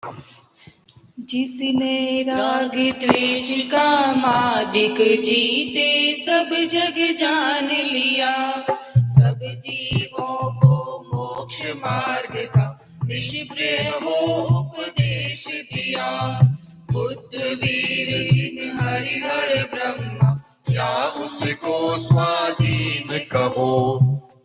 जिसने राग द्वेष कामादिक जीते सब जग जान लिया, सब जीवों को मोक्ष मार्ग का निष्प्रिय हो उपदेश दिया। बुद्ध वीर जिन हरिहर ब्रह्मा, क्या उसको स्वाधीन कहो।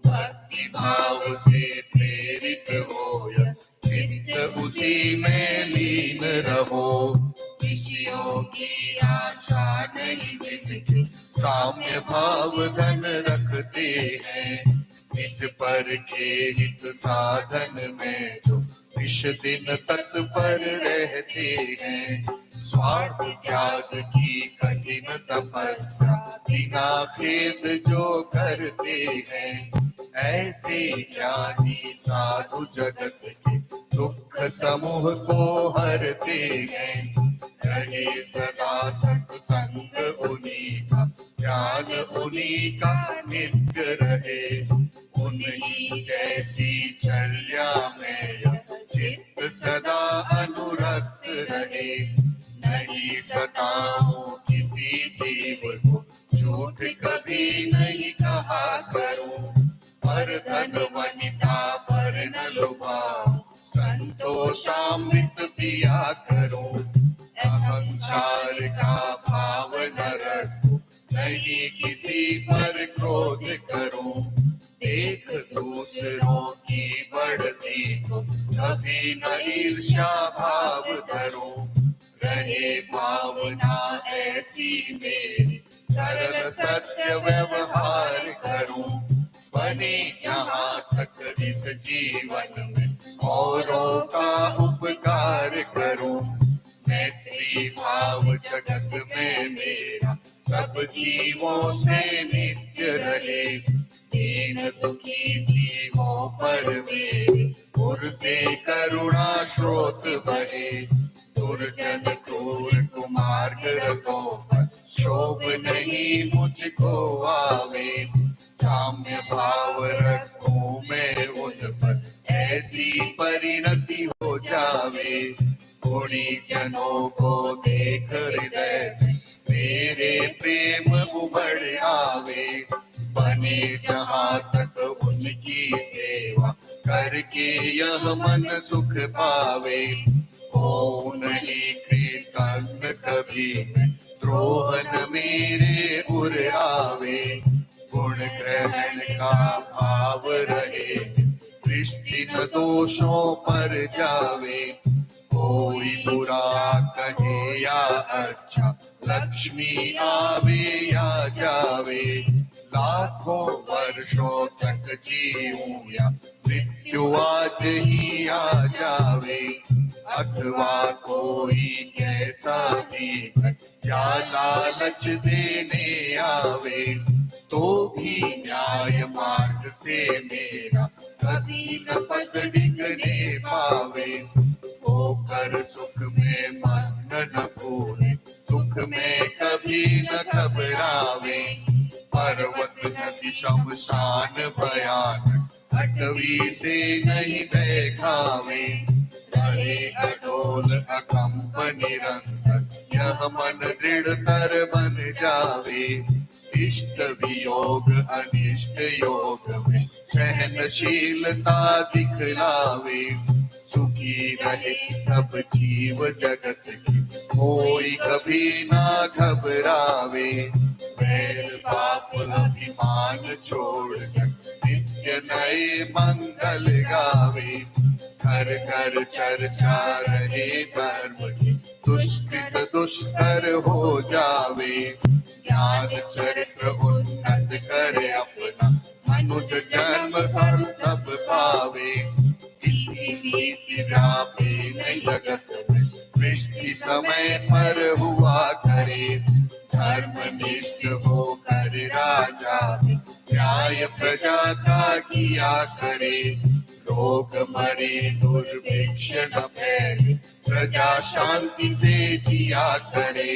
भक्ति भाव से प्रेरित हो या चित्त उसी में लीन रहो। विषयों की आशा नहीं जिनके साम्य भाव धन रखते हैं। निज पर के हित साधन में जो विष दिन तत्पर रहते हैं। स्वार्थ त्याग की कठिन तपस्या बिना खेद जो करते हैं। ऐसे ज्ञानी साधु जगत के दुख समूह को हरते हैं। रहे सदा सत्संग उन्हीं का, ज्ञान उन्हीं का नित्य रहे। उन्हीं जैसी चर्या में चित्त सदा अनुरक्त रहे। नहीं सताओ किसी जीव को, झूठ कभी नहीं कहा करो। पर धन वनिता पर न लुभाओ, संतोषामृत पिया करो। अहंकार का भाव न रखो, नहीं किसी पर क्रोध करो। देख दूसरों की बढ़ती को कभी न ईर्ष्या भाव धरो। रहे भावना ऐसी मेरी, सरल सत्य व्यवहार करूं। बने जहाँ तक इस जीवन में औरों का उपकार करूं। मैत्री भाव जगत में मेरा सब जीवों से नित्य रहे। दीन दुखी जीवों पर मेरे उर से करुणा स्रोत बहे। दुर्जन क्रूर कुमार्ग रतों पर शोभ नहीं मुझको आवे। साम्य भाव रखूं मैं उन पर, ऐसी परिणति हो जावे। गुणी जनों को देख हृदय में मेरे प्रेम उमड़ आवे। बने जहाँ तक उनकी सेवा करके यह मन सुख पावे। हो नहीं कृतज्ञ कभी मैं, द्रोहन मेरे उर आवे। गुण ग्रहण का भाव रहे, दृष्टि न दोषों पर जावे। कोई बुरा कहे या अच्छा, लक्ष्मी आवे या जावे। लाखों वर्षों तक जीऊं या मृत्यु आज ही आ जावे। अथवा कोई कैसा भी या लालच देने आवे, तो भी न्याय मार्ग से मेरा कभी न पद डिगने पावे। होकर सुख में मन न भूले, दुख में कभी न घबरावे। पर्वत नदी शमशान भयानक, अटवी से नहीं भय खावे। रहे अडोल अकंप निरंतर, यह मन दृढ़तर बन जावे। इष्ट वियोग अनिष्ट योग में सहनशीलता दिखलावे। सुखी रहे सब जीव जगत की, कोई कभी ना घबरावे। वैर पाप अभिमान छोड़कर नित्य नए मंगल गावे। घर घर चर्चा रहे धर्म की, दुष्कृत दुष्कर हो जावे। ज्ञान चरित्र उन्नत करे अपना, मनुज जन्म धर्म सब पावे। इसी व्यापे नहीं जगत में, वृष्टि समय पर हुआ करे। धर्मनिष्ठ होकर राजा न्याय प्रजा का किया करे। रोग मरे दुर्भिक्ष न फैले, प्रजा शांति से जिया करे।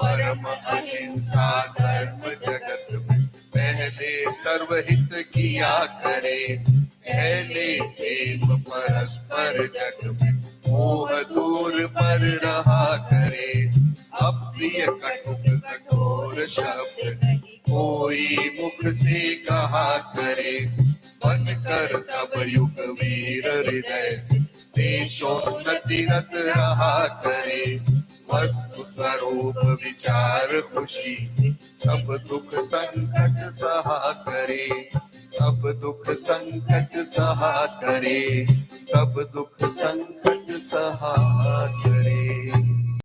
परम अहिंसा धर्म जगत में पहले सर्वहित किया करे। पहले प्रेम परस्पर जग में मोह दूर पर रहा करे, अप्रिय कटुक कठोर शब्द कोई मुख से कहा करे। बन कर सब युग वीर हृदय, देशोन्नति रत रहा करे। वस्तु स्वरूप विचार खुशी, सब दुख संकट सहा करे। सब दुख संकट सहा करे, सब दुख संकट सहा करे।